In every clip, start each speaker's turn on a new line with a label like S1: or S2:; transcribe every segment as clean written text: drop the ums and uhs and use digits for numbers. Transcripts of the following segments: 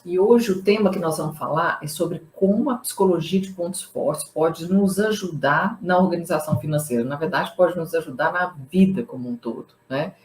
S1: E hoje o tema que nós vamos falar é sobre como a psicologia de pontos fortes pode nos ajudar na organização financeira. Na verdade, pode nos ajudar na vida como um todo, né?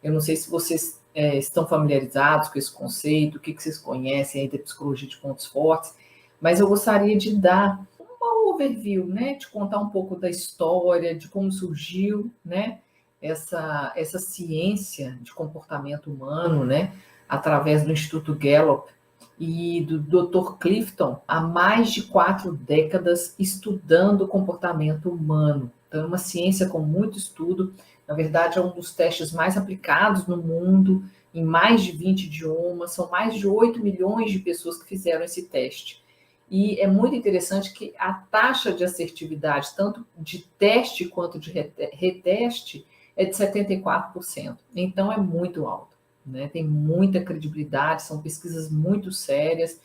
S1: Eu não sei se vocês estão familiarizados com esse conceito, o que vocês conhecem aí da psicologia de pontos fortes, mas eu gostaria de dar uma overview, né? De contar um pouco da história, de como surgiu, né? Essa ciência de comportamento humano, né? Através do Instituto Gallup e do Dr. Clifton, há mais de 4 décadas estudando o comportamento humano. Então, é uma ciência com muito estudo. Na verdade, é um dos testes mais aplicados no mundo, em mais de 20 idiomas. São mais de 8 milhões de pessoas que fizeram esse teste. E é muito interessante que a taxa de assertividade, tanto de teste quanto de reteste, é de 74%. Então, é muito alto, né? Tem muita credibilidade, são pesquisas muito sérias,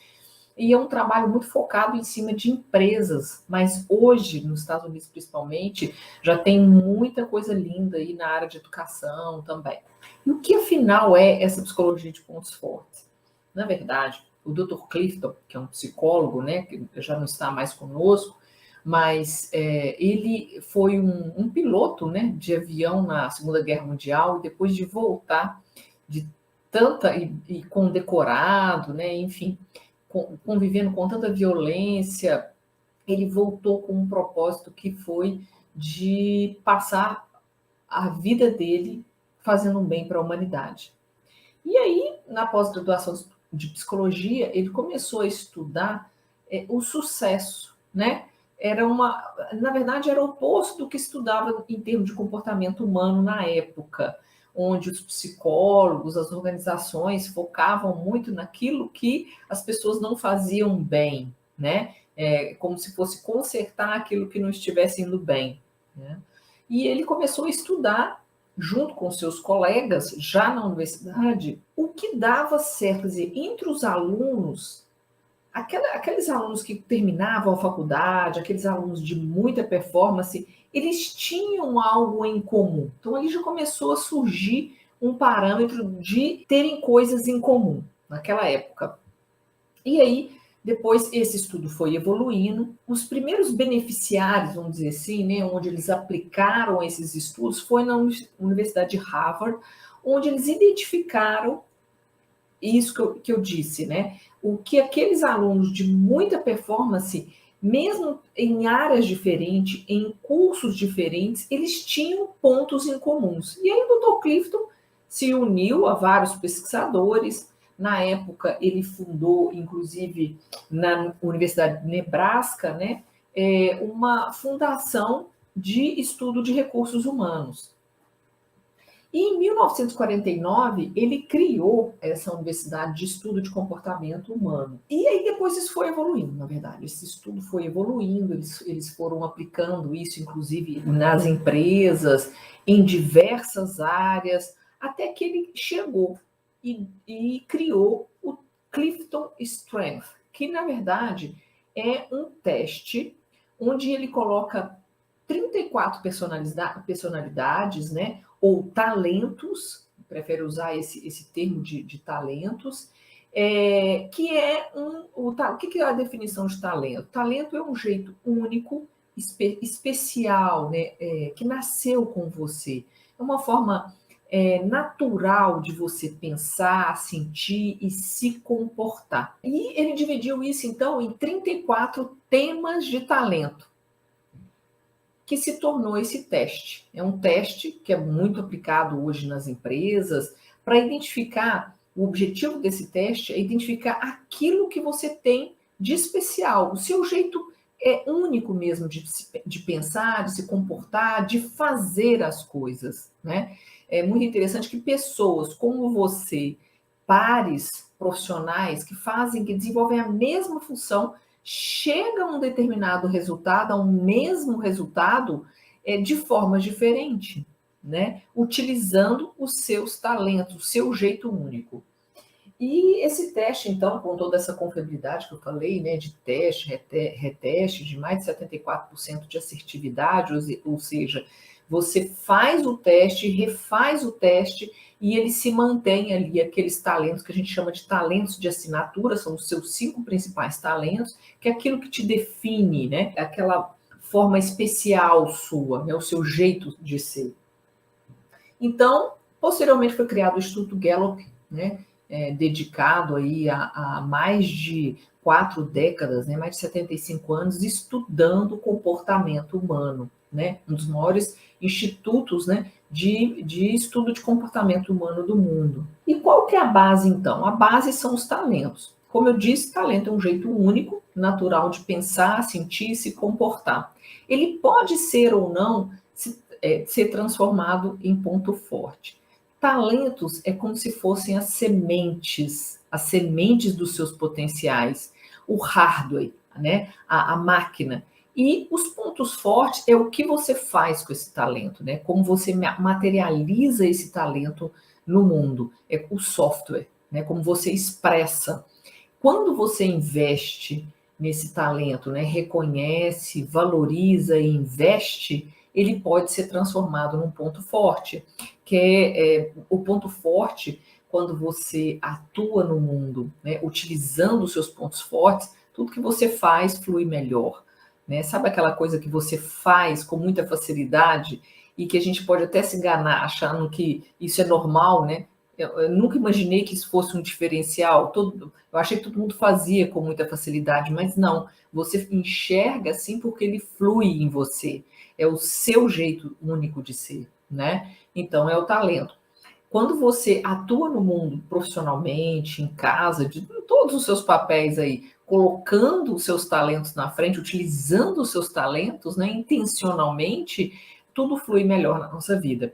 S1: e é um trabalho muito focado em cima de empresas, mas hoje, nos Estados Unidos principalmente, já tem muita coisa linda aí na área de educação também. E o que afinal é essa psicologia de pontos fortes? Na verdade, o Dr. Clifton, que é um psicólogo, né, que já não está mais conosco, mas ele foi um piloto, né, de avião na Segunda Guerra Mundial, e depois de voltar de tanta e condecorado, né, enfim, convivendo com tanta violência, ele voltou com um propósito que foi de passar a vida dele fazendo um bem para a humanidade. E aí, na pós-graduação de psicologia, ele começou a estudar o sucesso, né? Na verdade, era o oposto do que estudava em termos de comportamento humano na época, onde os psicólogos, as organizações focavam muito naquilo que as pessoas não faziam bem, né? Como se fosse consertar aquilo que não estivesse indo bem, né? E ele começou a estudar junto com seus colegas, já na universidade, o que dava certo. Quer dizer, entre os alunos, aqueles alunos que terminavam a faculdade, aqueles alunos de muita performance, eles tinham algo em comum. Então, ali já começou a surgir um parâmetro de terem coisas em comum naquela época. E aí, depois esse estudo foi evoluindo. Os primeiros beneficiários, vamos dizer assim, né, onde eles aplicaram esses estudos, foi na Universidade de Harvard, onde eles identificaram isso que eu disse, né? O que aqueles alunos de muita performance, mesmo em áreas diferentes, em cursos diferentes, eles tinham pontos em comuns. E aí o Dr. Clifton se uniu a vários pesquisadores. Na época, ele fundou, inclusive, na Universidade de Nebraska, né, uma fundação de estudo de recursos humanos. E em 1949, ele criou essa Universidade de Estudo de Comportamento Humano. E aí depois isso foi evoluindo, na verdade. Esse estudo foi evoluindo, eles foram aplicando isso, inclusive, nas empresas, em diversas áreas, até que ele chegou e criou o Clifton Strength, que, na verdade, é um teste onde ele coloca 34 personalidades, né? Ou talentos, prefiro usar esse termo de talentos, que é o que é a definição de talento? Talento é um jeito único, especial, né, que nasceu com você. É uma forma natural de você pensar, sentir e se comportar. E ele dividiu isso, então, em 34 temas de talento, que se tornou esse teste. É um teste que é muito aplicado hoje nas empresas para identificar, o objetivo desse teste é identificar aquilo que você tem de especial, o seu jeito único mesmo de pensar, de se comportar, de fazer as coisas, né? É muito interessante que pessoas como você, pares profissionais que desenvolvem a mesma função, chega a um determinado resultado, a um mesmo resultado, de forma diferente, né? Utilizando os seus talentos, o seu jeito único. E esse teste, então, com toda essa confiabilidade que eu falei, né, de teste, reteste, de mais de 74% de assertividade, ou seja, Você faz o teste, refaz o teste e ele se mantém ali, aqueles talentos que a gente chama de talentos de assinatura, são os seus 5 principais talentos, que é aquilo que te define, né? Aquela forma especial sua, né? O seu jeito de ser. Então, posteriormente foi criado o Instituto Gallup, né? Dedicado aí a mais de 4 décadas, né? Mais de 75 anos, estudando o comportamento humano, né? Um dos maiores institutos, né? De estudo de comportamento humano do mundo. E qual que é a base, então? A base são os talentos. Como eu disse, talento é um jeito único, natural de pensar, sentir e se comportar. Ele pode ser ou não ser transformado em ponto forte. Talentos é como se fossem as sementes dos seus potenciais, o hardware, né? A máquina. E os pontos fortes é o que você faz com esse talento, né? Como você materializa esse talento no mundo, é o software, né? Como você expressa. Quando você investe nesse talento, né? Reconhece, valoriza e investe, ele pode ser transformado num ponto forte, que é o ponto forte quando você atua no mundo, né? Utilizando os seus pontos fortes, tudo que você faz flui melhor. Né? Sabe aquela coisa que você faz com muita facilidade e que a gente pode até se enganar achando que isso é normal, né? Eu nunca imaginei que isso fosse um diferencial. Eu achei que todo mundo fazia com muita facilidade, mas não. Você enxerga assim porque ele flui em você. É o seu jeito único de ser, né? Então é o talento. Quando você atua no mundo profissionalmente, em casa, em todos os seus papéis aí, colocando os seus talentos na frente, utilizando os seus talentos, né, intencionalmente, tudo flui melhor na nossa vida.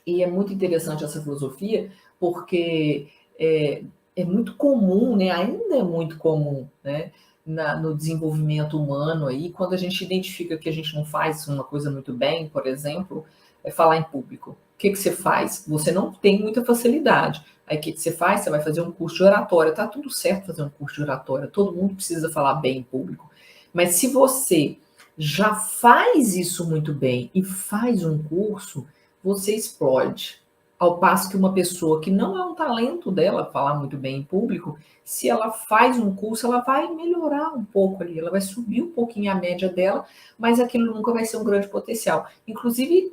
S1: E é muito interessante essa filosofia, porque é muito comum, né, ainda é muito comum, né, no desenvolvimento humano aí, quando a gente identifica que a gente não faz uma coisa muito bem, por exemplo, é falar em público. O que você faz? Você não tem muita facilidade. Aí o que você faz? Você vai fazer um curso de oratória. Tá tudo certo fazer um curso de oratória. Todo mundo precisa falar bem em público. Mas se você já faz isso muito bem e faz um curso, você explode. Ao passo que uma pessoa que não é um talento dela falar muito bem em público, se ela faz um curso, ela vai melhorar um pouco ali, ela vai subir um pouquinho a média dela, mas aquilo nunca vai ser um grande potencial. Inclusive,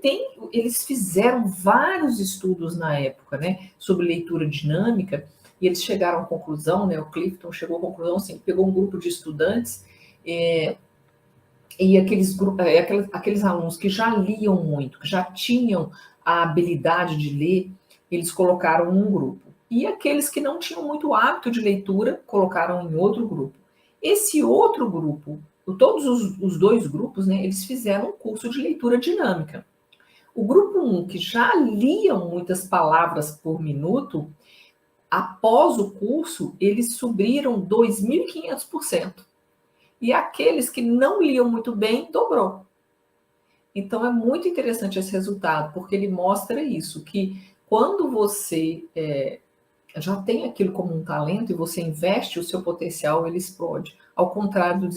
S1: eles fizeram vários estudos na época, né, sobre leitura dinâmica, e eles chegaram à conclusão, né, o Clifton chegou à conclusão, assim, pegou um grupo de estudantes, e aqueles alunos que já liam muito, que já tinham a habilidade de ler, eles colocaram num grupo. E aqueles que não tinham muito hábito de leitura, colocaram em outro grupo. Esse outro grupo, todos os 2 grupos, né, eles fizeram um curso de leitura dinâmica. O grupo 1, que já liam muitas palavras por minuto, após o curso, eles subiram 2.500%. E aqueles que não liam muito bem, dobrou. Então, é muito interessante esse resultado, porque ele mostra isso, que quando você já tem aquilo como um talento e você investe o seu potencial, ele explode. Ao contrário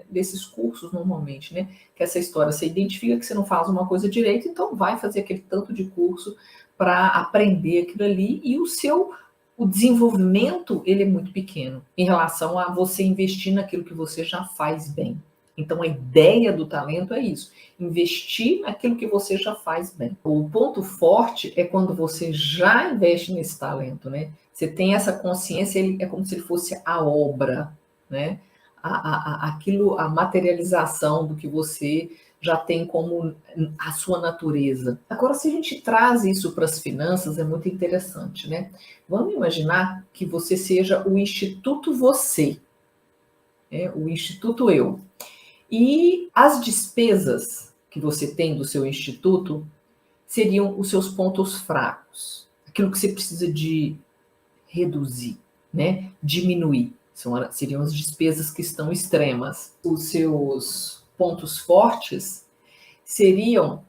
S1: desses cursos, normalmente, né? Que essa história, você identifica que você não faz uma coisa direito, então vai fazer aquele tanto de curso para aprender aquilo ali e o desenvolvimento, ele é muito pequeno em relação a você investir naquilo que você já faz bem. Então, a ideia do talento é isso, investir naquilo que você já faz bem. O ponto forte é quando você já investe nesse talento, né? Você tem essa consciência, ele é como se ele fosse a obra, né? A materialização do que você já tem como a sua natureza. Agora, se a gente traz isso para as finanças, é muito interessante, né? Vamos imaginar que você seja o Instituto Você, né? O Instituto Eu. E as despesas que você tem do seu instituto seriam os seus pontos fracos, aquilo que você precisa de reduzir, né? Diminuir. Seriam as despesas que estão extremas. Os seus pontos fortes seriam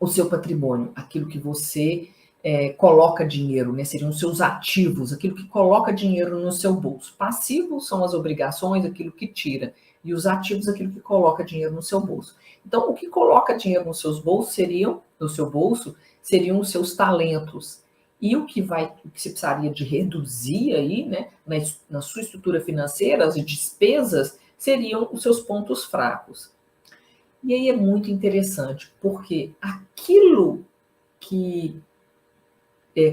S1: o seu patrimônio, aquilo que você coloca dinheiro, né? Seriam os seus ativos, aquilo que coloca dinheiro no seu bolso. Passivos são as obrigações, aquilo que tira. E os ativos, aquilo que coloca dinheiro no seu bolso. Então, o que coloca dinheiro nos seus bolsos no seu bolso, seriam os seus talentos. E o que você precisaria de reduzir aí, né, na sua estrutura financeira, as despesas, seriam os seus pontos fracos. E aí é muito interessante, porque aquilo que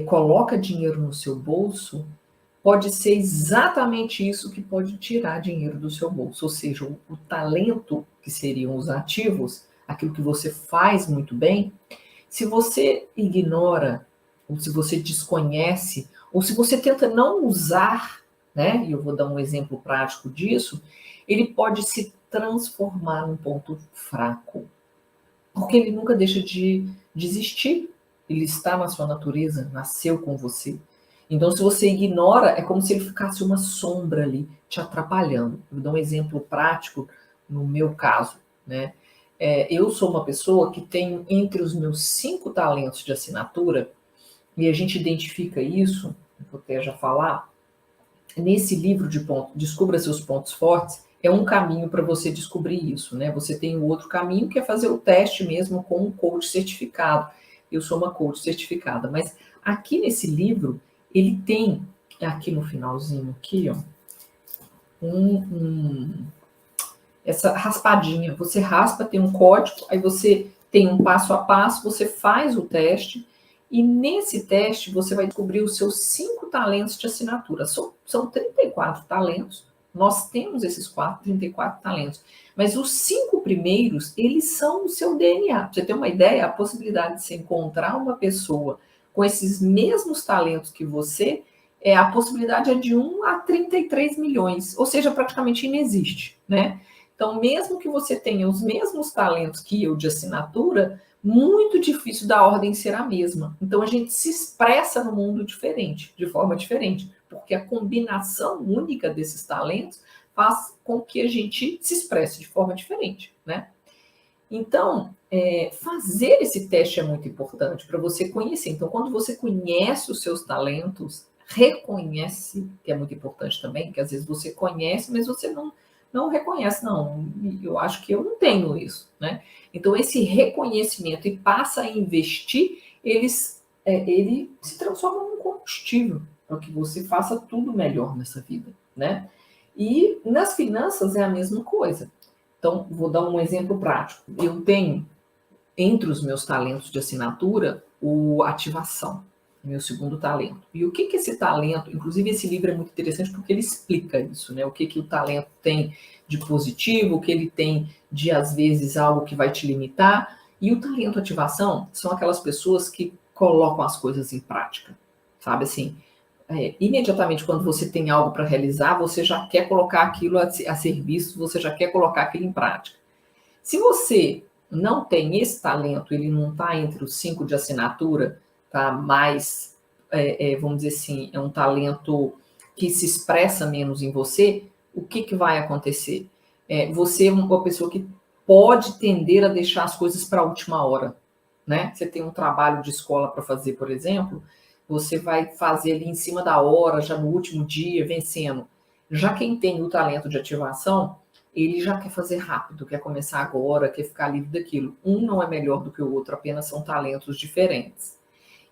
S1: coloca dinheiro no seu bolso, pode ser exatamente isso que pode tirar dinheiro do seu bolso. Ou seja, o talento, que seriam os ativos, aquilo que você faz muito bem, se você ignora, ou se você desconhece, ou se você tenta não usar, né? E eu vou dar um exemplo prático disso, ele pode se transformar num ponto fraco. Porque ele nunca deixa de existir. Ele está na sua natureza, nasceu com você. Então, se você ignora, é como se ele ficasse uma sombra ali, te atrapalhando. Eu vou dar um exemplo prático no meu caso, né? Eu sou uma pessoa que tem entre os meus 5 talentos de assinatura, e a gente identifica isso, vou até já falar, nesse livro de Descubra Seus Pontos Fortes, é um caminho para você descobrir isso, né? Você tem o outro caminho, que é fazer o teste mesmo com um coach certificado. Eu sou uma coach certificada, mas aqui nesse livro, ele tem, aqui no finalzinho, aqui, ó, essa raspadinha. Você raspa, tem um código, aí você tem um passo a passo, você faz o teste, e nesse teste você vai descobrir os seus 5 talentos de assinatura. São 34 talentos, nós temos esses 34 talentos, mas os 5 primeiros, eles são o seu DNA. Pra você ter uma ideia, a possibilidade de você encontrar uma pessoa com esses mesmos talentos que você, a possibilidade é de 1 a 33 milhões, ou seja, praticamente inexiste, né? Então, mesmo que você tenha os mesmos talentos que eu de assinatura, muito difícil da ordem ser a mesma. Então, a gente se expressa no mundo diferente, de forma diferente, porque a combinação única desses talentos faz com que a gente se expresse de forma diferente, né? Então, fazer esse teste é muito importante para você conhecer. Então, quando você conhece os seus talentos, reconhece, que é muito importante também, que às vezes você conhece, mas você não reconhece, não, eu acho que eu não tenho isso, né? Então, esse reconhecimento e passa a investir, ele se transforma num combustível para que você faça tudo melhor nessa vida, né? E nas finanças é a mesma coisa. Então, vou dar um exemplo prático. Eu tenho, entre os meus talentos de assinatura, o ativação, meu segundo talento. E o que esse talento, inclusive esse livro é muito interessante porque ele explica isso, né? O que o talento tem de positivo, o que ele tem de, às vezes, algo que vai te limitar. E o talento ativação são aquelas pessoas que colocam as coisas em prática, sabe assim? Imediatamente quando você tem algo para realizar, você já quer colocar aquilo a serviço, você já quer colocar aquilo em prática. Se você não tem esse talento, ele não está entre os 5 de assinatura, tá mais, vamos dizer assim, é um talento que se expressa menos em você, o que vai acontecer? Você é uma pessoa que pode tender a deixar as coisas para a última hora, né? Você tem um trabalho de escola para fazer, por exemplo, você vai fazer ali em cima da hora, já no último dia, vencendo. Já quem tem o talento de ativação, ele já quer fazer rápido, quer começar agora, quer ficar livre daquilo. Um não é melhor do que o outro, apenas são talentos diferentes.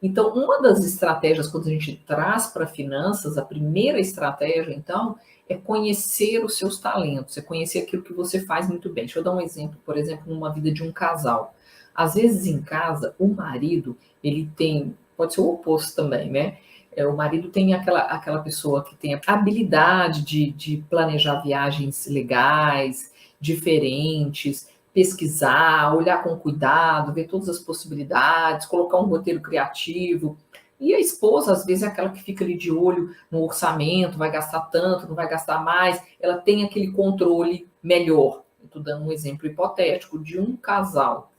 S1: Então, uma das estratégias, quando a gente traz para finanças, a primeira estratégia, então, é conhecer os seus talentos, é conhecer aquilo que você faz muito bem. Deixa eu dar um exemplo, por exemplo, numa vida de um casal. Às vezes, em casa, o marido, ele tem, pode ser o oposto também, né? O marido tem aquela pessoa que tem a habilidade de planejar viagens legais, diferentes, pesquisar, olhar com cuidado, ver todas as possibilidades, colocar um roteiro criativo. E a esposa, às vezes, é aquela que fica ali de olho no orçamento, vai gastar tanto, não vai gastar mais, ela tem aquele controle melhor. Estou dando um exemplo hipotético de um casal,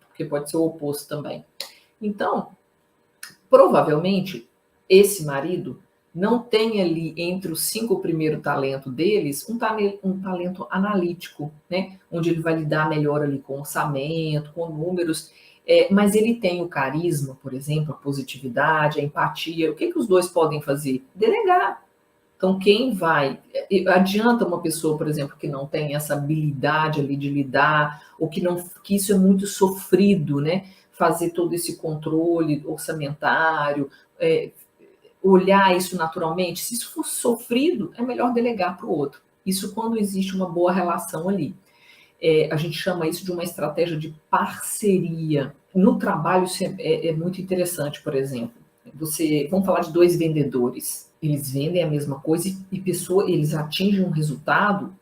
S1: porque pode ser o oposto também. Então, provavelmente, esse marido não tem ali entre os 5 primeiros talentos deles um talento analítico, né? Onde ele vai lidar melhor ali com orçamento, com números. Mas ele tem o carisma, por exemplo, a positividade, a empatia. O que os dois podem fazer? Delegar. Então, quem vai... Adianta uma pessoa, por exemplo, que não tem essa habilidade ali de lidar, ou que isso é muito sofrido, né? Fazer todo esse controle orçamentário, olhar isso naturalmente. Se isso for sofrido, é melhor delegar para o outro. Isso quando existe uma boa relação ali. A gente chama isso de uma estratégia de parceria. No trabalho, isso é muito interessante, por exemplo. Vamos falar de dois vendedores. Eles vendem a mesma coisa eles atingem um resultado.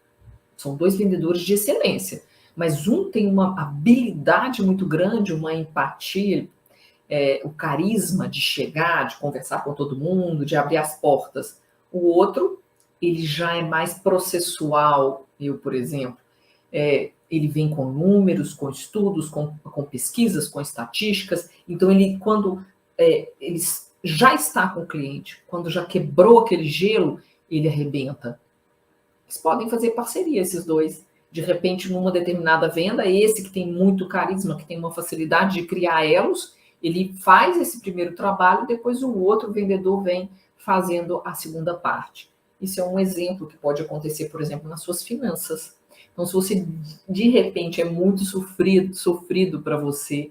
S1: São dois vendedores de excelência, mas um tem uma habilidade muito grande, uma empatia, o carisma de chegar, de conversar com todo mundo, de abrir as portas. O outro, ele já é mais processual. Eu, por exemplo, ele vem com números, com estudos, com pesquisas, com estatísticas. Então, quando ele já está com o cliente, quando já quebrou aquele gelo, ele arrebenta. Eles podem fazer parceria, esses dois. De repente, numa determinada venda, esse que tem muito carisma, que tem uma facilidade de criar elos, ele faz esse primeiro trabalho, depois o outro vendedor vem fazendo a segunda parte. Isso é um exemplo que pode acontecer, por exemplo, nas suas finanças. Então, se você, de repente, é muito sofrido para você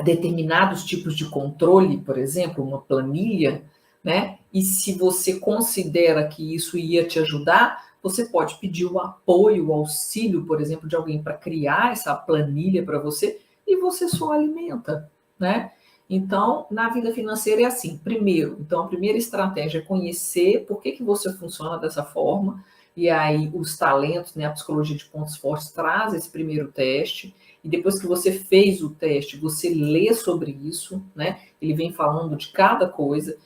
S1: determinados tipos de controle, por exemplo, uma planilha, né? E se você considera que isso ia te ajudar, você pode pedir o apoio, o auxílio, por exemplo, de alguém para criar essa planilha para você e você só alimenta, né? Então, na vida financeira é assim. Primeiro, então a primeira estratégia é conhecer por que você funciona dessa forma, e aí os talentos, né, a psicologia de pontos fortes traz esse primeiro teste, e depois que você fez o teste, você lê sobre isso, né? Ele vem falando de cada coisa.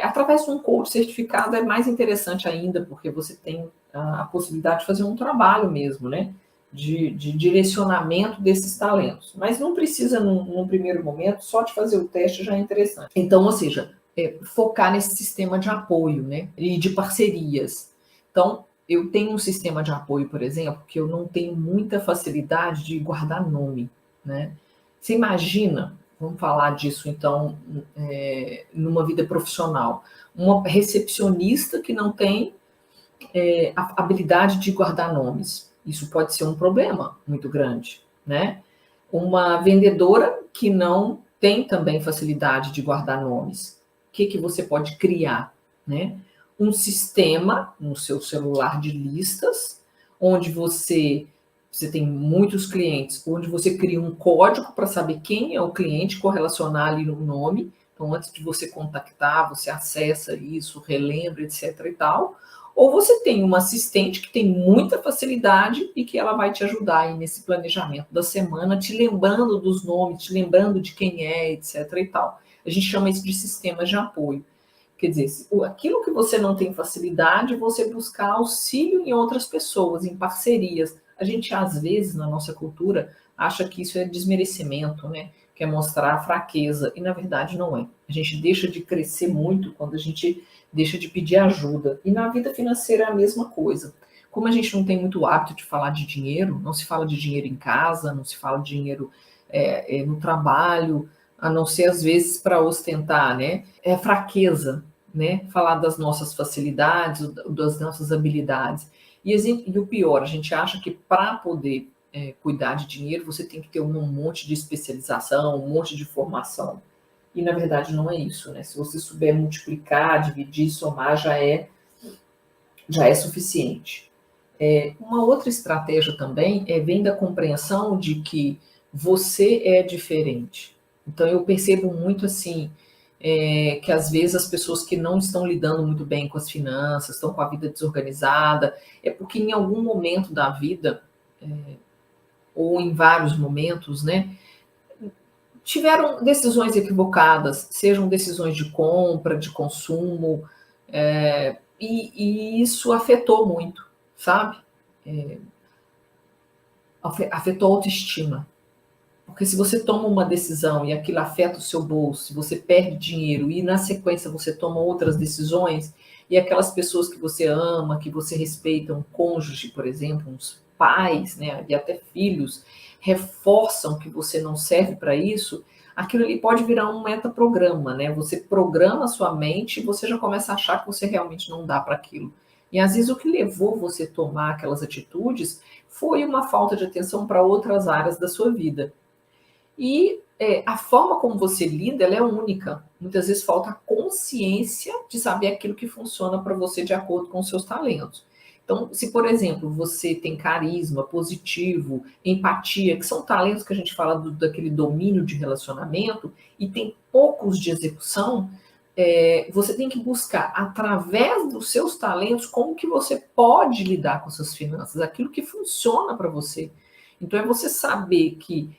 S1: Através de um coach certificado é mais interessante ainda, porque você tem a possibilidade de fazer um trabalho mesmo, né? De direcionamento desses talentos. Mas não precisa, num primeiro momento, só de fazer o teste já é interessante. Então, ou seja, focar nesse sistema de apoio, né? E de parcerias. Então, eu tenho um sistema de apoio, por exemplo, que eu não tenho muita facilidade de guardar nome, né? Você imagina, vamos falar disso então, numa vida profissional, uma recepcionista que não tem a habilidade de guardar nomes. Isso pode ser um problema muito grande, né? Uma vendedora que não tem também facilidade de guardar nomes. O que você pode criar, né? Um sistema no seu celular de listas, onde você tem muitos clientes, onde você cria um código para saber quem é o cliente, correlacionar ali no nome. Então, antes de você contactar, você acessa isso, relembra, etc. e tal. Ou você tem uma assistente que tem muita facilidade e que ela vai te ajudar aí nesse planejamento da semana, te lembrando dos nomes, te lembrando de quem é, etc. e tal. A gente chama isso de sistemas de apoio. Quer dizer, aquilo que você não tem facilidade, você buscar auxílio em outras pessoas, em parcerias. A gente, às vezes, na nossa cultura, acha que isso é desmerecimento, né? Que é mostrar fraqueza, e na verdade não é. A gente deixa de crescer muito quando a gente deixa de pedir ajuda. E na vida financeira é a mesma coisa. Como a gente não tem muito hábito de falar de dinheiro, não se fala de dinheiro em casa, não se fala de dinheiro no trabalho, a não ser às vezes para ostentar, né? É fraqueza, né? Falar das nossas facilidades, das nossas habilidades. E o pior, a gente acha que para poder cuidar de dinheiro, você tem que ter um monte de especialização, um monte de formação. E, na verdade, não é isso, né? Se você souber multiplicar, dividir, somar, já é suficiente. Uma outra estratégia também vem da compreensão de que você é diferente. Então, eu percebo muito, assim, que às vezes as pessoas que não estão lidando muito bem com as finanças, estão com a vida desorganizada, é porque em algum momento da vida, ou em vários momentos, né, tiveram decisões equivocadas, sejam decisões de compra, de consumo, e isso afetou muito, sabe? Afetou a autoestima. Porque se você toma uma decisão e aquilo afeta o seu bolso, se você perde dinheiro e na sequência você toma outras decisões, e aquelas pessoas que você ama, que você respeita, um cônjuge, por exemplo, pais, né, e até filhos, reforçam que você não serve para isso, aquilo ali pode virar um metaprograma, né? Você programa a sua mente e você já começa a achar que você realmente não dá para aquilo. E às vezes o que levou você a tomar aquelas atitudes foi uma falta de atenção para outras áreas da sua vida. E a forma como você lida, ela é única. Muitas vezes falta a consciência de saber aquilo que funciona para você de acordo com os seus talentos. Então, se, por exemplo, você tem carisma, positivo, empatia, que são talentos que a gente fala daquele domínio de relacionamento, e tem poucos de execução, você tem que buscar, através dos seus talentos, como que você pode lidar com suas finanças, aquilo que funciona para você. Então, é você saber que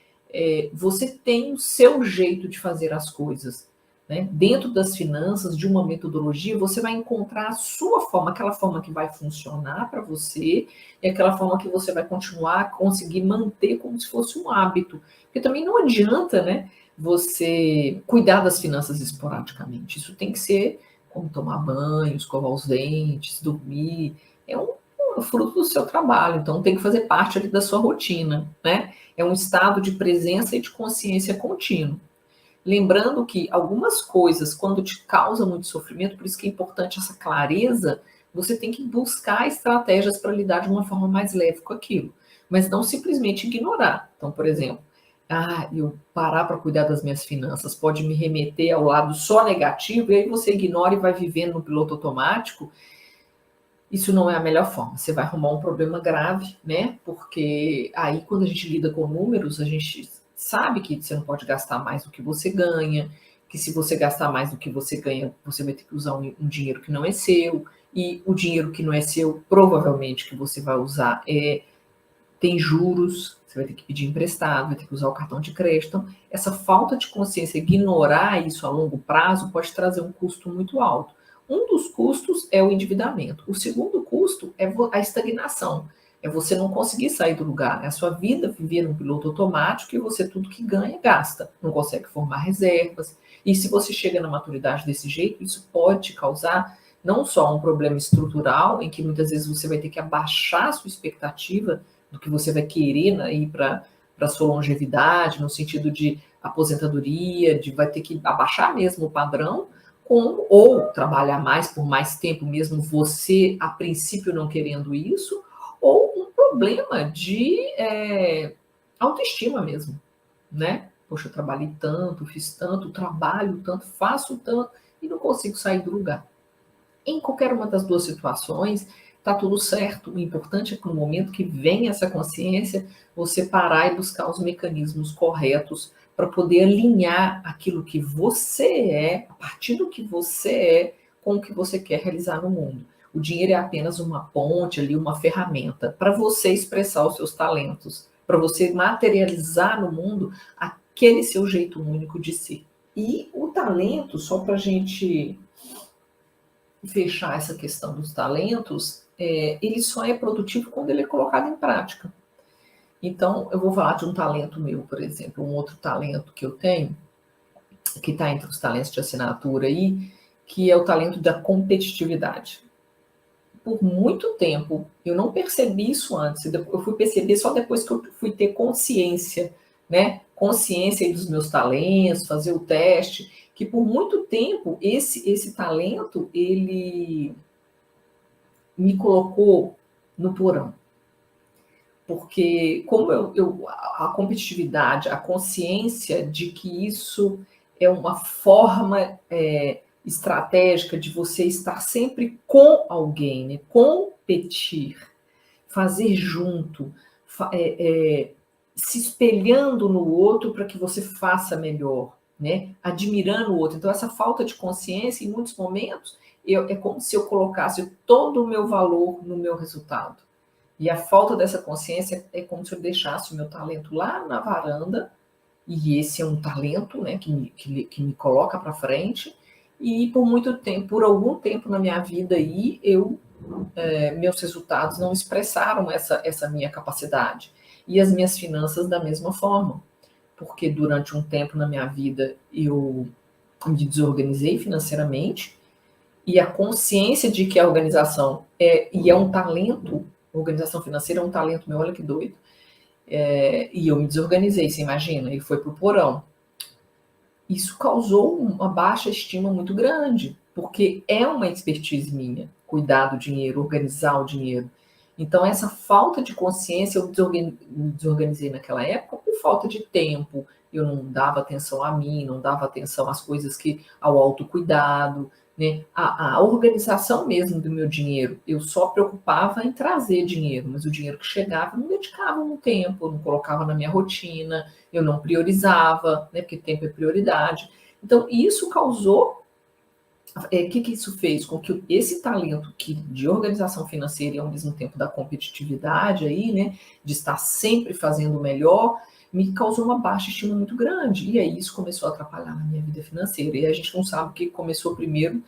S1: você tem o seu jeito de fazer as coisas. Né? Dentro das finanças, de uma metodologia, você vai encontrar a sua forma, aquela forma que vai funcionar para você e aquela forma que você vai continuar a conseguir manter como se fosse um hábito. Porque também não adianta, né, você cuidar das finanças esporadicamente. Isso tem que ser como tomar banho, escovar os dentes, dormir. É um fruto do seu trabalho, então tem que fazer parte ali da sua rotina, né? É um estado de presença e de consciência contínuo. Lembrando que algumas coisas, quando te causam muito sofrimento, por isso que é importante essa clareza, você tem que buscar estratégias para lidar de uma forma mais leve com aquilo, mas não simplesmente ignorar. Então, por exemplo, eu parar para cuidar das minhas finanças pode me remeter ao lado só negativo, e aí você ignora e vai vivendo no piloto automático. Isso não é a melhor forma. Você vai arrumar um problema grave, né? Porque aí, quando a gente lida com números, a gente sabe que você não pode gastar mais do que você ganha, que se você gastar mais do que você ganha, você vai ter que usar um dinheiro que não é seu, e o dinheiro que não é seu, provavelmente, que você vai usar tem juros, você vai ter que pedir emprestado, vai ter que usar o cartão de crédito. Então, essa falta de consciência, ignorar isso a longo prazo, pode trazer um custo muito alto. Um dos custos é o endividamento. O segundo custo é a estagnação. É você não conseguir sair do lugar. É a sua vida viver no piloto automático e você tudo que ganha, gasta. Não consegue formar reservas. E se você chega na maturidade desse jeito, isso pode te causar não só um problema estrutural, em que muitas vezes você vai ter que abaixar a sua expectativa do que você vai querer, né, ir para a sua longevidade, no sentido de aposentadoria, vai ter que abaixar mesmo o padrão, ou trabalhar mais por mais tempo, mesmo você, a princípio, não querendo isso, ou um problema de autoestima mesmo, né? Poxa, eu trabalhei tanto, fiz tanto, trabalho tanto, faço tanto, e não consigo sair do lugar. Em qualquer uma das duas situações, tá tudo certo. O importante é que no momento que vem essa consciência, você parar e buscar os mecanismos corretos para poder alinhar aquilo que você é, a partir do que você é, com o que você quer realizar no mundo. O dinheiro é apenas uma ponte ali, uma ferramenta para você expressar os seus talentos, para você materializar no mundo aquele seu jeito único de ser. E o talento, só para a gente fechar essa questão dos talentos, ele só é produtivo quando ele é colocado em prática. Então, eu vou falar de um talento meu, por exemplo, um outro talento que eu tenho, que está entre os talentos de assinatura aí, que é o talento da competitividade. Por muito tempo, eu não percebi isso antes, eu fui perceber só depois que eu fui ter consciência, né? Consciência dos meus talentos, fazer o teste, que por muito tempo esse talento, ele me colocou no porão. Porque como a competitividade, a consciência de que isso é uma forma estratégica de você estar sempre com alguém, né? Competir, fazer junto, se espelhando no outro para que você faça melhor, né? Admirando o outro. Então, essa falta de consciência, em muitos momentos, é como se eu colocasse todo o meu valor no meu resultado. E a falta dessa consciência é como se eu deixasse o meu talento lá na varanda, e esse é um talento, né, que me coloca para frente, e por muito tempo, por algum tempo na minha vida aí, meus resultados não expressaram essa minha capacidade. E as minhas finanças da mesma forma. Porque durante um tempo na minha vida eu me desorganizei financeiramente, e a consciência de que a organização é um talento Organização financeira é um talento meu, olha que doido. E eu me desorganizei, você imagina, e foi pro porão. Isso causou uma baixa estima muito grande, porque é uma expertise minha, cuidar do dinheiro, organizar o dinheiro. Então, essa falta de consciência, eu me desorganizei naquela época por falta de tempo, eu não dava atenção a mim, não dava atenção às coisas ao autocuidado, né? A organização mesmo do meu dinheiro, eu só preocupava em trazer dinheiro, mas o dinheiro que chegava eu não dedicava um tempo, eu não colocava na minha rotina, eu não priorizava, né? Porque tempo é prioridade. Então, isso causou. O que isso fez? Com que esse talento de organização financeira e ao mesmo tempo da competitividade aí, né, de estar sempre fazendo o melhor, me causou uma baixa estima muito grande. E aí isso começou a atrapalhar na minha vida financeira. E a gente não sabe o que começou primeiro,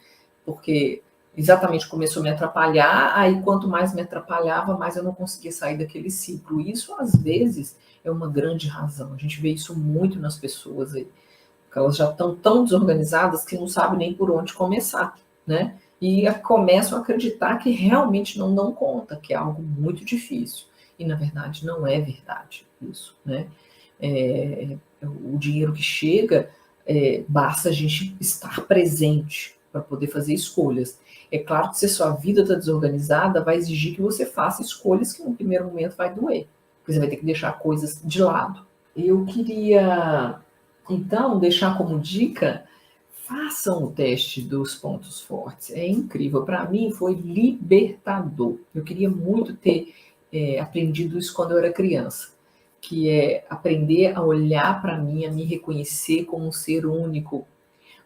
S1: porque exatamente começou a me atrapalhar, aí quanto mais me atrapalhava, mais eu não conseguia sair daquele ciclo. Isso, às vezes, é uma grande razão. A gente vê isso muito nas pessoas aí, porque elas já estão tão desorganizadas que não sabem nem por onde começar, né? E começam a acreditar que realmente não dão conta, que é algo muito difícil. E, na verdade, não é verdade isso, né? O dinheiro que chega, basta a gente estar presente para poder fazer escolhas. É claro que se a sua vida está desorganizada, vai exigir que você faça escolhas que no primeiro momento vai doer, porque você vai ter que deixar coisas de lado. Eu queria, então, deixar como dica, façam o teste dos pontos fortes. É incrível. Para mim, foi libertador. Eu queria muito ter aprendido isso quando eu era criança, que é aprender a olhar para mim, a me reconhecer como um ser único,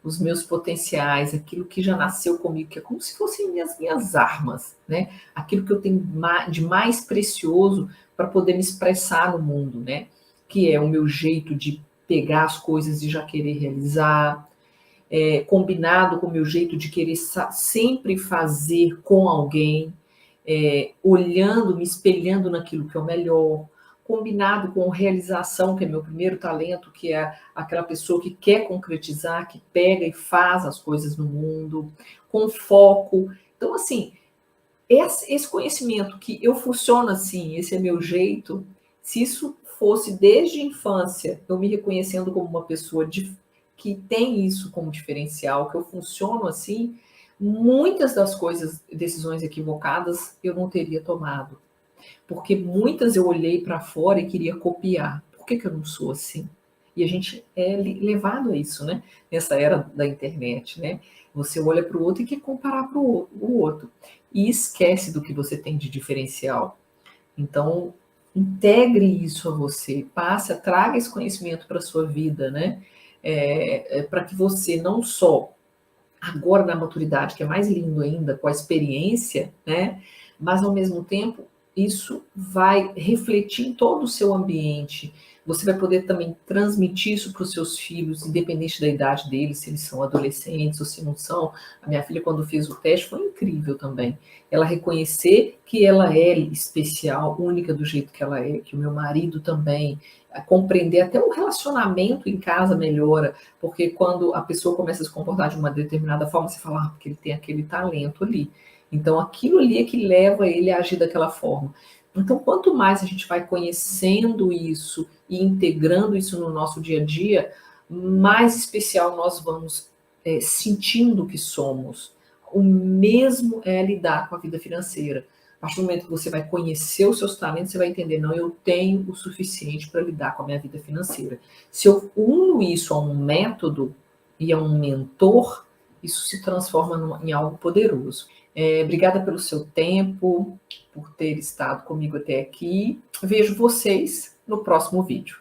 S1: os meus potenciais, aquilo que já nasceu comigo, que é como se fossem as minhas armas, né? Aquilo que eu tenho de mais precioso para poder me expressar no mundo, né? Que é o meu jeito de pegar as coisas e já querer realizar, combinado com o meu jeito de querer sempre fazer com alguém, olhando, me espelhando naquilo que é o melhor, combinado com realização, que é meu primeiro talento, que é aquela pessoa que quer concretizar, que pega e faz as coisas no mundo, com foco. Então, assim, esse conhecimento que eu funciono assim, esse é meu jeito, se isso fosse desde a infância, eu me reconhecendo como uma pessoa que tem isso como diferencial, que eu funciono assim, muitas das coisas, decisões equivocadas, eu não teria tomado. Porque muitas eu olhei para fora e queria copiar. Por que eu não sou assim? E a gente é levado a isso, né? Nessa era da internet, né? Você olha para o outro e quer comparar para o outro. E esquece do que você tem de diferencial. Então, integre isso a você. Traga esse conhecimento para a sua vida, né? Para que você não só, agora na maturidade, que é mais lindo ainda, com a experiência, né? Mas ao mesmo tempo isso vai refletir em todo o seu ambiente. Você vai poder também transmitir isso para os seus filhos, independente da idade deles, se eles são adolescentes ou se não são. A minha filha, quando fez o teste, foi incrível também. Ela reconhecer que ela é especial, única do jeito que ela é, que o meu marido também, compreender até o relacionamento em casa melhora, porque quando a pessoa começa a se comportar de uma determinada forma, você fala, porque ele tem aquele talento ali. Então, aquilo ali é que leva ele a agir daquela forma. Então, quanto mais a gente vai conhecendo isso e integrando isso no nosso dia a dia, mais especial nós vamos sentindo que somos. O mesmo é lidar com a vida financeira. A partir do momento que você vai conhecer os seus talentos, você vai entender, não, eu tenho o suficiente para lidar com a minha vida financeira. Se eu uno isso a um método e a um mentor, isso se transforma em algo poderoso. Obrigada pelo seu tempo, por ter estado comigo até aqui. Vejo vocês no próximo vídeo.